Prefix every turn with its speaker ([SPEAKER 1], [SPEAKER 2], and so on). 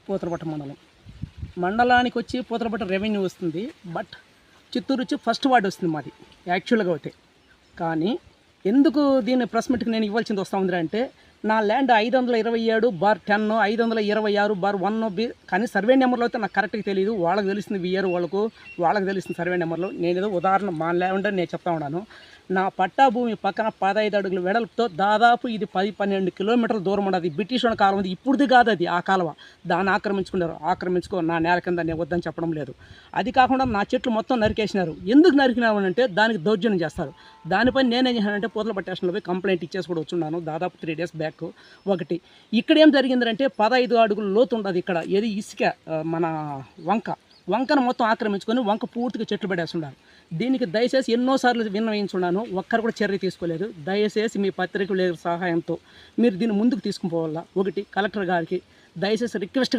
[SPEAKER 1] పూతలపట్టు మండలానికి వచ్చి పూతలపట్టు రెవెన్యూ వస్తుంది. బట్ చిత్తూరు వచ్చి ఫస్ట్ వార్డు వస్తుంది మాది యాక్చువల్గా అయితే. కానీ ఎందుకు దీన్ని ప్రెస్ మీట్కి నేను ఇవ్వాల్సింది వస్తూ ఉంది అంటే, నా ల్యాండ్ 527/10 526/1 కానీ సర్వే నెంబర్లో అయితే నాకు కరెక్ట్గా తెలియదు. వాళ్ళకి తెలుస్తుంది విఆర్ వాళ్ళకి తెలుస్తుంది సర్వే నెంబర్లో. నేను ఏదో ఉదాహరణ మా ల్యాండ్ నేను చెప్తా ఉన్నాను. నా పట్టా భూమి పక్కన 15 అడుగుల వెడల్పుతో దాదాపు ఇది 10-12 కిలోమీటర్ల దూరం ఉండదు. బ్రిటిష్ వాళ్ళ కాలం ఉంది, ఇప్పుడుది కాదు అది. ఆ కాలువ దాన్ని ఆక్రమించుకో నా నేల కింద నేను వద్దని చెప్పడం లేదు. అది కాకుండా నా చెట్లు మొత్తం నరికేసినారు. ఎందుకు నరికినారు అంటే దానికి దౌర్జన్యం చేస్తారు. దానిపై నేనేం చేశానంటే పూతలపట్టు స్టేషన్లో పోయి కంప్లైంట్ ఇచ్చేసి కూడా వచ్చున్నాను దాదాపు 3 days బ్యాక్. ఒకటి ఇక్కడ ఏం జరిగిందంటే 15 అడుగుల లోతు ఉండదు ఇక్కడ. ఏది ఇసుక మన వంకను మొత్తం ఆక్రమించుకొని వంక పూర్తిగా చెట్లు పడేస్తున్నారు. దీనికి దయచేసి ఎన్నోసార్లు విన్నవించున్నాను, ఒక్కరు కూడా చర్య తీసుకోలేదు. దయచేసి మీ పత్రికల సహాయంతో మీరు దీన్ని ముందుకు తీసుకుపోవాలా. ఒకటి కలెక్టర్ గారికి దయచేసి రిక్వెస్ట్